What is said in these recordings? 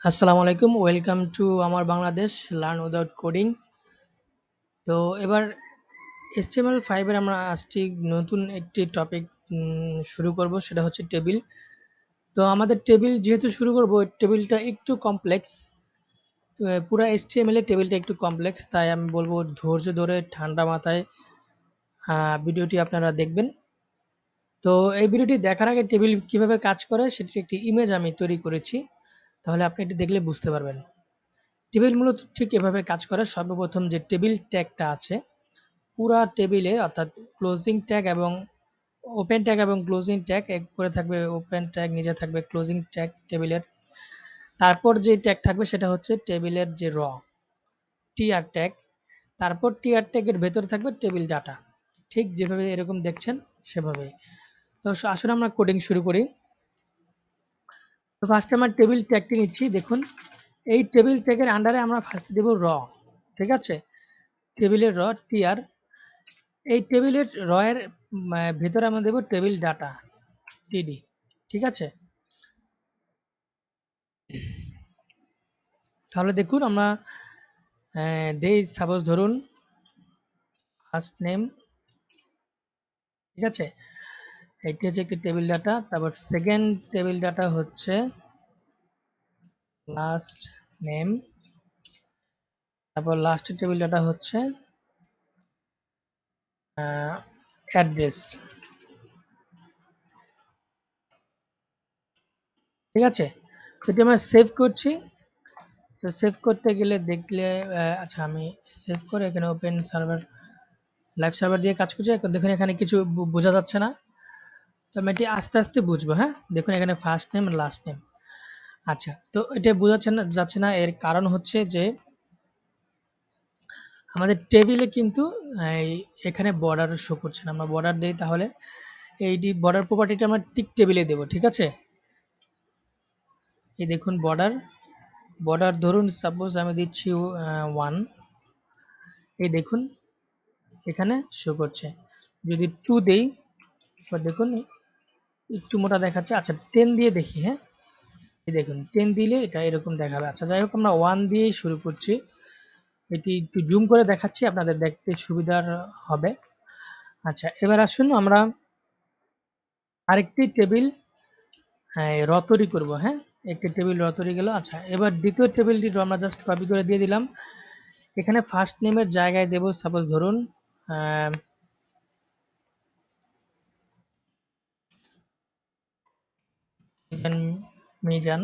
আসসালামু আলাইকুম। Welcome to আমার বাংলাদেশ লার্ন উইদাউট কোডিং। তো এবার HTML5 এর আমরা আজকে নতুন একটি টপিক শুরু করব, সেটা হচ্ছে টেবিল। তো আমাদের টেবিল যেহেতু শুরু করব, টেবিলটা একটু কমপ্লেক্স। পুরা HTML এর টেবিলটা একটু কমপ্লেক্স, তাই আমি বলবো ধৈর্য ধরে ঠান্ডা মাথায় ভিডিওটি আপনারা দেখবেন। তো এই ভিডিওটি দেখার আগে টেবিল কিভাবে কাজ করে সেটির একটি ইমেজ আমি তৈরি করেছি, তাহলে আপনি এটি দেখলে বুঝতে পারবেন। টেবিল মূলত ঠিক এভাবে কাজ করে। সর্বপ্রথম যে টেবিল ট্যাগটা আছে, পুরা টেবিলে অর্থাৎ ক্লোজিং ট্যাগ এবং ওপেন ট্যাগ এবং ক্লোজিং ট্যাগ এক করে থাকবে। ওপেন ট্যাগ নিচে থাকবে ক্লোজিং ট্যাগ টেবিলের। তারপর যে ট্যাগ থাকবে সেটা হচ্ছে টেবিলের যে টিআর ট্যাগ। তারপর টিআর ট্যাগের ভেতরে থাকবে টেবিল ডাটা। ঠিক যেভাবে এরকম দেখছেন সেভাবেই। তো আসলে আমরা কোডিং শুরু করি। তো ফার্স্টে আমরা টেবিল ট্যাগটি নিচ্ছি। দেখুন, এই টেবিল ট্যাগের আন্ডারে আমরা ফার্স্টে দেব ঠিক আছে? টেবিলের টিআর। এই টেবিলের এর ভেতরে আমরা দেব টেবিল ডাটা টিডি। ঠিক আছে? তাহলে দেখুন আমরা দেই, সাপোজ ধরুন ফার্স্ট নেম। ঠিক আছে? এটি হচ্ছে একটি টেবিল ডাটা। তারপর সেকেন্ড টেবিল ডাটা হচ্ছে লাস্ট নেম। তারপর লাস্টের টেবিল ডাটা হচ্ছে অ্যাড্রেস। ঠিক আছে? তো এটি আমরা সেভ করছি। তো সেভ করতে গেলে দেখলে আচ্ছা, আমি সেভ করে এখানে ওপেন সার্ভার, লাইভ সার্ভার দিয়ে কাজ করছি। এখন দেখুন এখানে কিছু বোঝা যাচ্ছে না। তো আমি এটি আস্তে আস্তে বুঝবো। হ্যাঁ, দেখুন এখানে ফার্স্ট নেম লাস্ট নেম। আচ্ছা, তো এটা যাচ্ছে না, এর কারণ হচ্ছে যে আমাদের টেবিলে কিন্তু এই এখানে বর্ডার শো করছে না। আমরা বর্ডার দেই, তাহলে এইটি বর্ডার প্রপার্টিটা আমরা টিক টেবিলে দেব। ঠিক আছে? এই দেখুন বর্ডার, ধরুন সাপোজ আমি দিচ্ছি 1। এই দেখুন এখানে শো করছে। যদি 2 দেই, এবার দেখুন একটু মোটা দেখাচ্ছে। আচ্ছা, 10 দিয়ে দেখি। হ্যাঁ, এই দেখুন 10 দিলে এটা এরকম দেখাবে। আচ্ছা, যাই হোক, আমরা 1 দিয়েই শুরু করছি। এটি একটু জুম করে দেখাচ্ছি, আপনাদের দেখতে সুবিধার হবে। আচ্ছা, এবার আসুন আমরা আরেকটি টেবিল তৈরি করব। হ্যাঁ, একটি টেবিল তৈরি গেল। আচ্ছা, এবার দ্বিতীয় টেবিলটি আমরা জাস্ট কপি করে দিয়ে দিলাম। এখানে ফার্স্ট নেমের জায়গায় দেব সাপোজ ধরুন মিজান।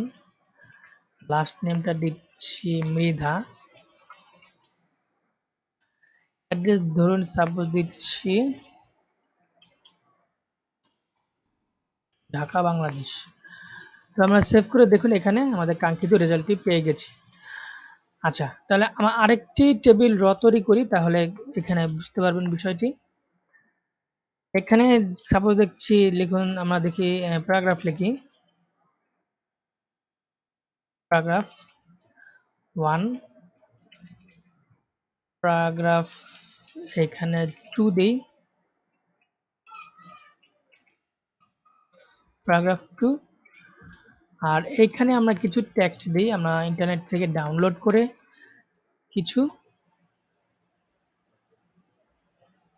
লাস্ট নেমটা দিচ্ছি মৃধা। অ্যাড্রেস ধরুন সাপোজ দিচ্ছি ঢাকা, বাংলাদেশ। তো আমরা সেভ করে দেখুন এখানে আমাদের কাঙ্ক্ষিত রেজাল্টটি পেয়ে গেছি। আচ্ছা, তাহলে আমরা আরেকটি টেবিল তৈরি করি, তাহলে এখানে বুঝতে পারবেন বিষয়টি। এখানে সাপোজ দেখছি, লিখুন, আমরা দেখি প্যারাগ্রাফ লিখি। প্যারাগ্রাফ 1, প্যারাগ্রাফ এখানে 2 দেই, প্যারাগ্রাফ 2। আর এখানে আমরা কিছু টেক্সট দিই, আমরা ইন্টারনেট থেকে ডাউনলোড করে কিছু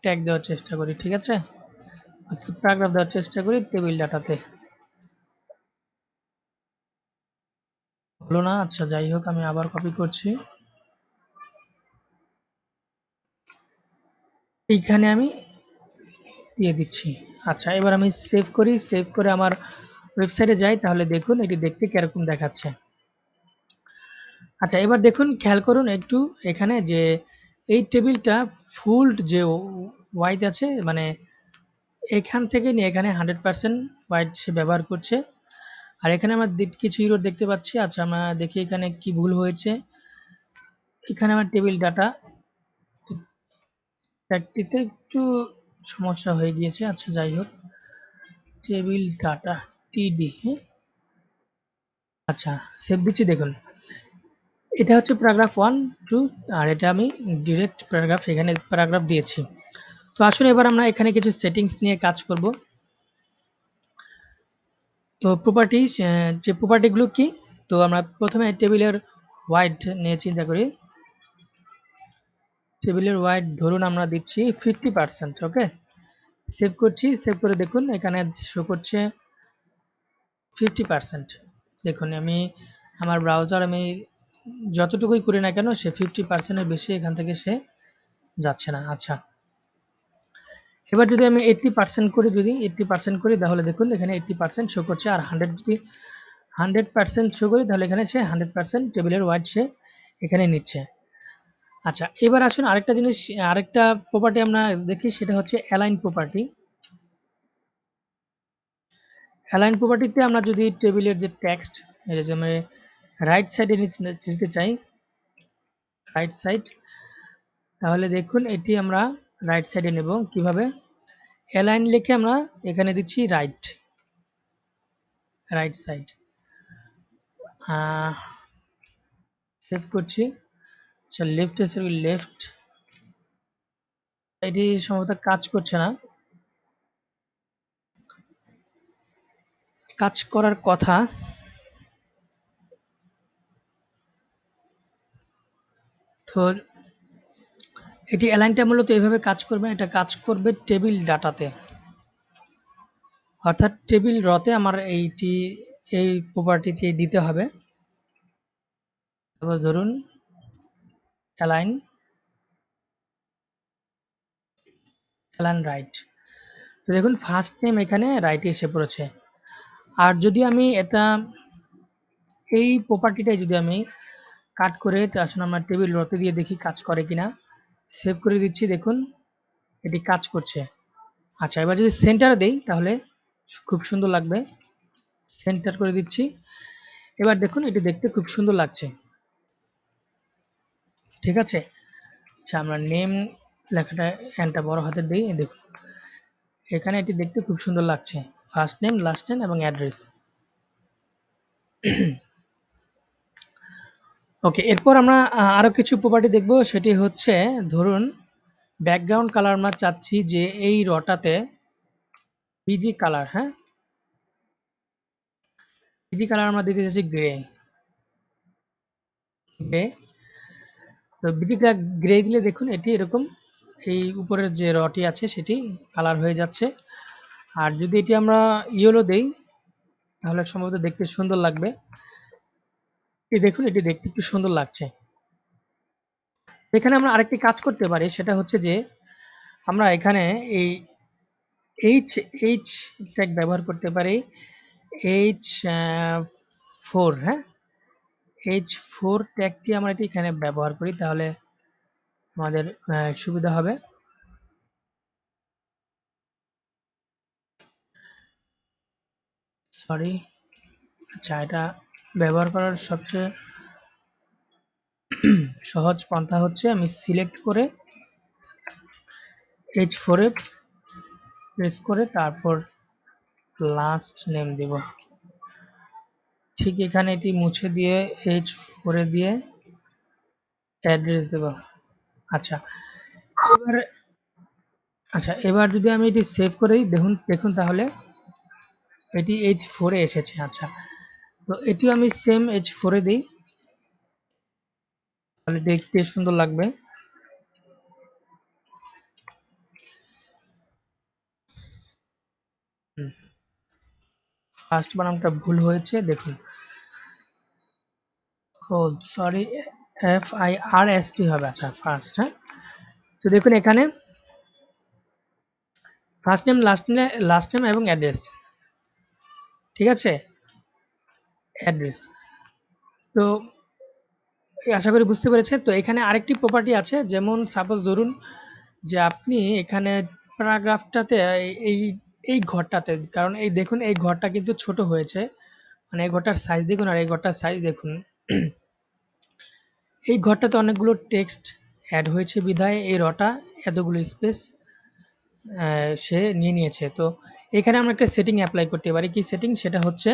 ট্যাগ দেওয়ার চেষ্টা করি। ঠিক আছে? প্যারাগ্রাফ দেওয়ার চেষ্টা করি টেবিল ডাটাতে। হলো না। আচ্ছা, যাই হোক, আমি আবার কপি করছি। এইখানে আমি দিয়ে দিচ্ছি। আচ্ছা, এবার আমি সেভ করি। সেভ করে আমার ওয়েবসাইটে যাই, তাহলে দেখুন এটি দেখতে কিরকম দেখাচ্ছে। আচ্ছা, এবার দেখুন, খেয়াল করুন একটু এখানে যে এই টেবিলটা ফুল যে হোয়াইট আছে, মানে এখান থেকে নিয়ে এখানে 100% হোয়াইট সে ব্যবহার করছে। আর এখানে আমরা কিছু ইরর দেখতে পাচ্ছি। আচ্ছা, আমরা দেখি এখানে কি ভুল হয়েছে। এখানে আমার টেবিল ডাটা ট্যাগটিতে একটু সমস্যা হয়ে গিয়েছে। আচ্ছা, যাই হোক, টেবিল ডাটা টিডি। হ্যাঁ, আচ্ছা, সেভ দিচ্ছি। দেখুন এটা হচ্ছে প্যারাগ্রাফ 1, 2, আর এটা আমি ডিরেক্ট প্যারাগ্রাফ, এখানে প্যারাগ্রাফ দিয়েছি। তো আসলে এবার আমরা এখানে কিছু সেটিংস নিয়ে কাজ করব। তো প্রপার্টিজ, যে প্রপার্টিগুলো কি? তো আমরা প্রথমে টেবিলের ওয়াইড নিয়ে চিন্তা করি। টেবিলের ওয়াইড ধরুন আমরা দিচ্ছি 50%। ওকে, সেভ করছি। সেভ করে দেখুন এখানে শো করছে 50%। দেখুন আমি আমার ব্রাউজার আমি যতটুকুই করি না কেন সে 50%-এর বেশি এখান থেকে সে যাচ্ছে না। আচ্ছা, এবার যদি আমি 80% করি, যদি 80% করি তাহলে দেখুন এখানে 80% শো করছে। আর 100 যদি 100% শো করি তাহলে এখানে সে 100% টেবিলের ওয়াইড সে এখানে নিচ্ছে। আচ্ছা, এবার আসুন আরেকটা জিনিস, আরেকটা প্রপার্টি আমরা দেখি, সেটা হচ্ছে অ্যালাইন প্রপার্টি। অ্যালাইন প্রপার্টিতে আমরা যদি টেবিলের যে টেক্সট রেজুমে রাইট সাইডে নিতে চাই, রাইট সাইড, তাহলে দেখুন এটি আমরা রাইট সাইডে নেব কিভাবে। অ্যালাইন লিখে আমরা এখানে দিচ্ছি রাইট, রাইট সাইড। সেভ করছি। আচ্ছা, লেফট এসে লেফট, এটি সম্ভবত কাজ করছে না, কাজ করার কথা। তো এটি অ্যালাইনটা মূলত এভাবে কাজ করবে, এটা কাজ করবে টেবিল ডাটাতে, অর্থাৎ টেবিল রতে আমার এই প্রপার্টিটি দিতে হবে। তারপর ধরুন অ্যালাইন রাইট। তো দেখুন ফার্স্ট নেম এখানে রাইটে এসে পড়েছে। আর যদি আমি এটা এই প্রপার্টিটাই যদি আমি কাট করে আসলে আমার টেবিল রতে দিয়ে দেখি কাজ করে কিনা। সেভ করে দিচ্ছি, দেখুন এটি কাজ করছে। আচ্ছা, এবার যদি সেন্টারে দেই তাহলে খুব সুন্দর লাগবে। সেন্টার করে দিচ্ছি। এবার দেখুন এটি দেখতে খুব সুন্দর লাগছে। ঠিক আছে। আচ্ছা, আমরা নেম লেখাটা এনটা বড় হাতের দিই, দেখুন এখানে এটি দেখতে খুব সুন্দর লাগছে। ফার্স্ট নেম, লাস্ট নেম এবং অ্যাড্রেস। ওকে, এরপর আমরা আরো কিছু প্রপার্টি দেখব। সেটি হচ্ছে ধরুন ব্যাকগ্রাউন্ড কালার আমরা চাচ্ছি যে এই রটাতে বিজি কালার, হ্যাঁ, বিজি কালার আমরা দিতে চাচ্ছি গ্রে। গ্রে, তো বিজি গ্রে দিলে দেখুন এটি এরকম এই উপরের যে রটি আছে সেটি কালার হয়ে যাচ্ছে। আর যদি এটি আমরা ইয়েলো দেই তাহলে সম্ভবত দেখতে সুন্দর লাগবে। এই দেখুন এটি দেখতে একটু সুন্দর লাগছে। এখানে আমরা আরেকটি কাজ করতে পারি, সেটা হচ্ছে যে আমরা এখানে এই এইচ এইচ ট্যাগ ব্যবহার করতে পারি। এইচ 4, হ্যাঁ, এইচ 4 ট্যাগটি আমরা এটি এখানে ব্যবহার করি তাহলে আমাদের সুবিধা হবে। সরি, আচ্ছা, এটা ব্যবহার করার সবচেয়ে সহজ পন্থা হচ্ছে আমি সিলেক্ট করে H4 এ প্রেস করে তারপর লাস্ট নেম দেব। ঠিক এখানে এটি মুছে দিয়ে H4 এ দিয়ে অ্যাড্রেস দেব। আচ্ছা, এবার এবার যদি আমি এটি সেভ করি, দেখুন তাহলে এটি H4 এ এসেছে। আচ্ছা, তো এটিও আমি সেম H4 এ দিই, তাহলে দেখতে সুন্দর লাগবে। ফার্স্ট বানানটা ভুল হয়েছে, দেখুন। ও সরি, FIRST হবে। আচ্ছা, ফার্স্ট, হ্যাঁ। তো দেখুন এখানে ফার্স্ট নেম, লাস্ট নেম এবং অ্যাড্রেস। ঠিক আছে, অ্যাড্রেস। তো আশা করি বুঝতে পেরেছেন। তো এখানে আরেকটি প্রপার্টি আছে, যেমন সাপোজ ধরুন যে আপনি এখানে প্যারাগ্রাফটাতে এই এই ঘরটাতে, কারণ এই দেখুন এই ঘরটা কিন্তু ছোট হয়েছে, মানে এই ঘরটার সাইজ দেখুন আর এই ঘরটার সাইজ দেখুন। এই ঘরটাতে অনেকগুলো টেক্সট অ্যাড হয়েছে বিধায় এই রটা এতগুলো স্পেস সে নিয়ে নিয়েছে। তো এখানে আমরা একটা সেটিং অ্যাপ্লাই করতে পারি। কি সেটিং? সেটা হচ্ছে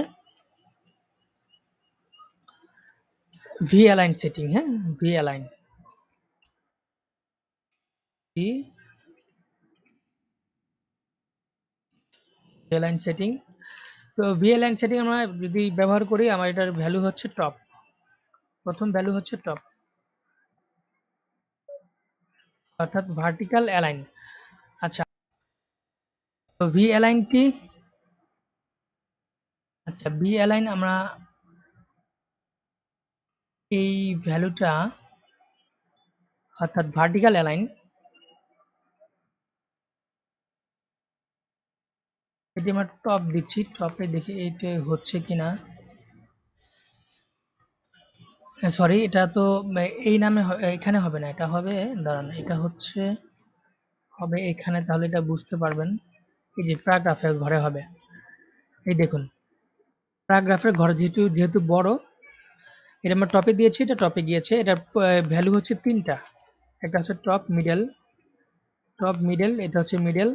ভি অ্যালাইন সেটিং, হ্যাঁ, V align, V align setting. তো VLine সেটিং আমরা যদি ব্যবহার করি, আমার এটার ভ্যালু হচ্ছে টপ। প্রথম ভ্যালু হচ্ছে টপ, অর্থাৎ ভার্টিক্যাল অ্যালাইন। আচ্ছা, তো ভি অ্যালাইন আমরা এই ভ্যালুটা, অর্থাৎ ভার্টিক্যাল অ্যালাইন, এটি আমরা টপ দিচ্ছি। টপে দেখি এটা হচ্ছে কিনা। সরি, এটা তো এই নামে এখানে হবে না, এটা হবে, দাঁড়ান, এটা হচ্ছে হবে এখানে, তাহলে এটা বুঝতে পারবেন। এই যে প্যারাগ্রাফের ঘরে হবে, এই দেখুন প্যারাগ্রাফের ঘর যেহেতু যেহেতু বড়, এটা আমরা টপে দিয়েছি, এটা টপে গিয়েছে। এটার ভ্যালু হচ্ছে তিনটা, একটা হচ্ছে টপ মিডল, এটা হচ্ছে মিডল,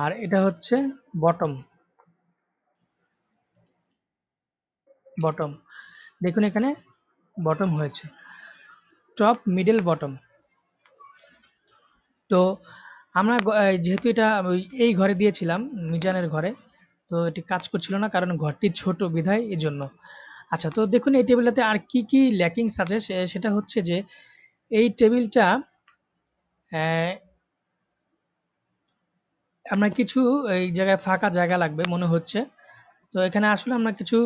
আর এটা হচ্ছে বটম। বটম দেখুন এখানে বটম হয়েছে, টপ মিডল বটম। তো আমরা যেহেতু এটা এই ঘরে দিয়েছিলাম, মিজানের ঘরে, তো এটি কাজ করছিল না, কারণ ঘরটি ছোট বিধায় এই জন্য। আচ্ছা, তো দেখুন এই টেবিলটাতে আর কি কি ল্যাকিংস আছে, সেটা হচ্ছে যে এই টেবিলটা আমরা কিছু এই জায়গায় ফাঁকা জায়গা লাগবে মনে হচ্ছে। তো এখানে আসলে আমরা কিছু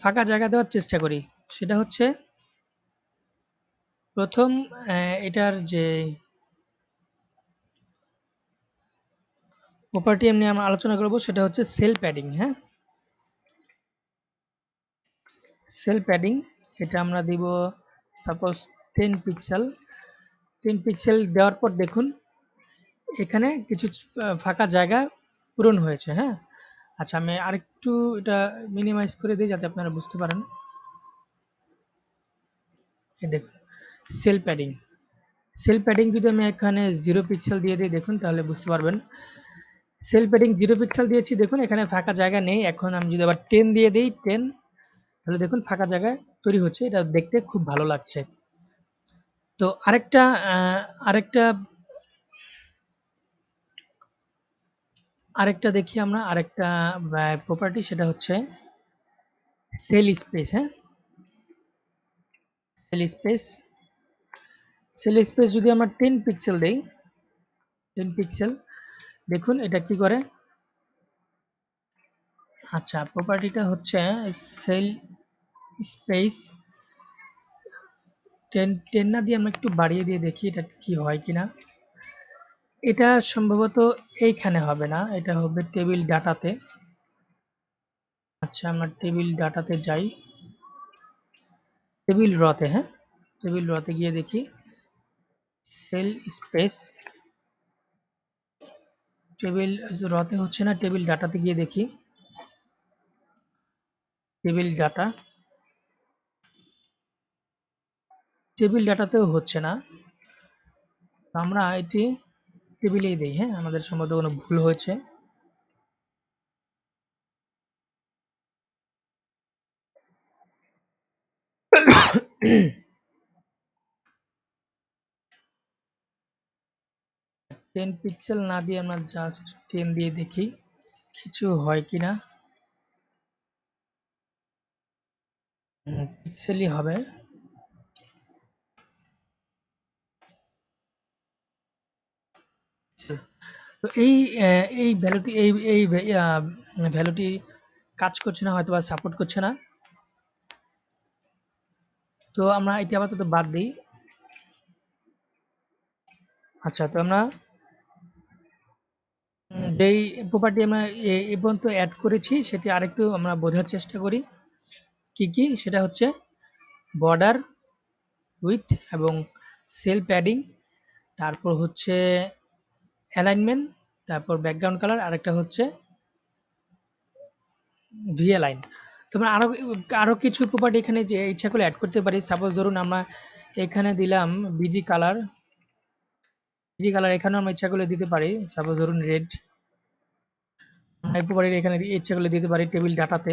ফাঁকা জায়গা দেওয়ার চেষ্টা করি। সেটা হচ্ছে প্রথম, এটার যে প্রপার্টি এমনি আমরা আলোচনা করব, সেটা হচ্ছে সেল প্যাডিং। হ্যাঁ, সেল প্যাডিং, এটা আমরা দিব সাপোজ 10 পিক্সেল। 10 পিক্সেল দেওয়ার পর দেখুন এখানে কিছু ফাঁকা জায়গা পূরণ হয়েছে। হ্যাঁ, আচ্ছা, আমি আরেকটু এটা মিনিমাইজ করে দিই যাতে আপনারা বুঝতে পারেন। এই দেখুন সেল প্যাডিং যদি আমি এখানে 0 পিক্সেল দিয়ে দিই, দেখুন তাহলে বুঝতে পারবেন। সেল প্যাডিং 0 পিক্সেল দিয়েছি, দেখুন এখানে ফাঁকা জায়গা নেই। এখন আমি যদি আবার 10 দিয়ে দিই, 10, তাহলে দেখুন ফাঁকা জায়গা তৈরি হচ্ছে, এটা দেখতে খুব ভালো লাগছে। তো আরেকটা আরেকটা আরেকটা দেখি আমরা, আরেকটা প্রপার্টি, সেটা হচ্ছে সেল স্পেস। হ্যাঁ, সেল স্পেস সেল স্পেস যদি আমরা 10 পিক্সেল দেই, 10 পিক্সেল, দেখুন এটা কি করে। আচ্ছা, প্রপার্টিটা হচ্ছে সেল স্পেস 10 না দিয়ে আমরা একটু বাড়িয়ে দিয়ে দেখি এটা কি হয় কিনা। এটা সম্ভবত এইখানে হবে না, এটা হবে টেবিল ডাটাতে। আচ্ছা, আমরা টেবিল ডাটাতে যাই, টেবিল রতে। হ্যাঁ, টেবিল রতে গিয়ে দেখি সেল স্পেস, টেবিল রতে হচ্ছে না, টেবিল ডাটাতে গিয়ে দেখি টেবিল ডাটা, টেবিল ডাটাতেও হচ্ছে না। আমরা এটি টেবিলেই দিই। হ্যাঁ, আমাদের সম্ভবত কোনো ভুল হয়েছে। টেন পিক্সেল না দিয়ে আমরা জাস্ট 10 দিয়ে দেখি কিছু হয় কিনা। পিক্সেলই হবে। তো এই ভ্যালুটি এই ভ্যালুটি কাজ করছে না, হয়তো বা সাপোর্ট করছে না। তো আমরা এটি আপাতত বাদ দিই। আচ্ছা, তো আমরা যেই প্রপার্টি আমরা এ পর্যন্ত অ্যাড করেছি সেটি আরেকটু আমরা বোঝার চেষ্টা করি কি কি। সেটা হচ্ছে বর্ডার উইথ এবং সেল প্যাডিং, তারপর হচ্ছে অ্যালাইনমেন্ট, তারপর ব্যাকগ্রাউন্ড কালার, আরেকটা হচ্ছে ভিএলাইন। তো আমরা আরও কিছু প্রপার্টি এখানে যে ইচ্ছা করলে অ্যাড করতে পারি। সাপোজ ধরুন আমরা এখানে দিলাম বিজি কালার, এখানেও আমরা ইচ্ছা করলে দিতে পারি। সাপোজ ধরুন রেড, এই প্রপার্টি এখানে ইচ্ছা করলে দিতে পারি টেবিল ডাটাতে,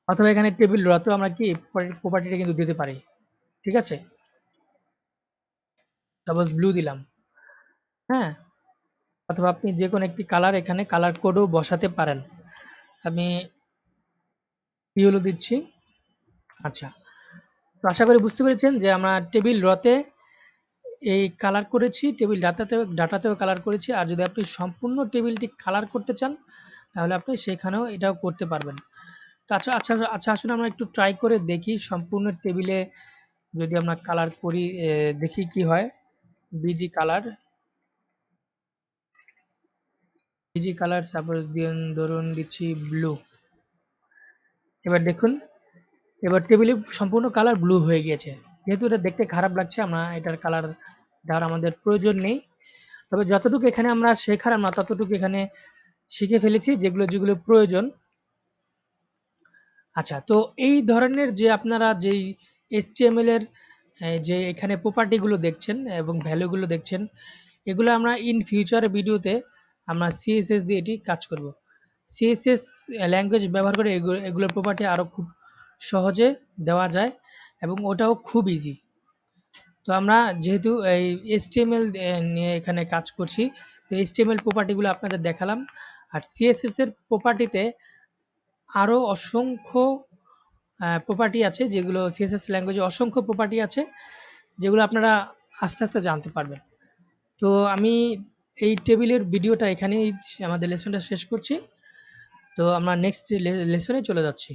অথবা এখানে টেবিল ড্রতেও আমরা কি প্রপার্টিটা কিন্তু দিতে পারি। ঠিক আছে, সাপোজ ব্লু দিলাম। হ্যাঁ, অথবা আপনি যে কোনো একটি কালার এখানে কালার কোডও বসাতে পারেন। আমি ইয়েলো দিচ্ছি। আচ্ছা, তো আশা করি বুঝতে পেরেছেন যে আমরা টেবিল রতে এই কালার করেছি, টেবিল ডাটাতেও কালার করেছি। আর যদি আপনি সম্পূর্ণ টেবিলটি কালার করতে চান তাহলে আপনি সেখানেও এটাও করতে পারবেন। তো আচ্ছা আসলে আমরা একটু ট্রাই করে দেখি সম্পূর্ণ টেবিলে যদি আমরা কালার করি, দেখি কি হয়। বিজি কালার, সাপোজ ধরুন দিচ্ছি ব্লু। এবার দেখুন, এবার টেবিলে সম্পূর্ণ কালার ব্লু হয়ে গিয়েছে। যেহেতু এটা দেখতে খারাপ লাগছে, আমরা এটার কালার দেওয়ার আমাদের প্রয়োজন নেই। তবে যতটুকু এখানে আমরা শেখার, আমরা ততটুকু এখানে শিখে ফেলেছি, যেগুলো প্রয়োজন। আচ্ছা, তো এই ধরনের যে আপনারা যেই HTML এর যে এখানে প্রপার্টিগুলো দেখছেন এবং ভ্যালুগুলো দেখছেন, এগুলো আমরা ইন ফিউচার ভিডিওতে আমরা CSS দিয়ে এটি কাজ করব। CSS ল্যাঙ্গুয়েজ ব্যবহার করে এগুলোর প্রপার্টি আরও খুব সহজে দেওয়া যায় এবং ওটাও খুব ইজি। তো আমরা যেহেতু এই HTML নিয়ে এখানে কাজ করছি, তো HTML প্রপার্টিগুলো আপনাদের দেখালাম। আর CSS এর প্রপার্টিতে আরও অসংখ্য প্রপার্টি আছে, যেগুলো CSS ল্যাঙ্গুয়েজে অসংখ্য প্রপার্টি আছে, যেগুলো আপনারা আস্তে আস্তে জানতে পারবেন। তো আমি এই টেবিলের ভিডিওটা এখানেই আমাদের লেসনটা শেষ করছি। তো আমরা নেক্সট লেসনে চলে যাচ্ছি।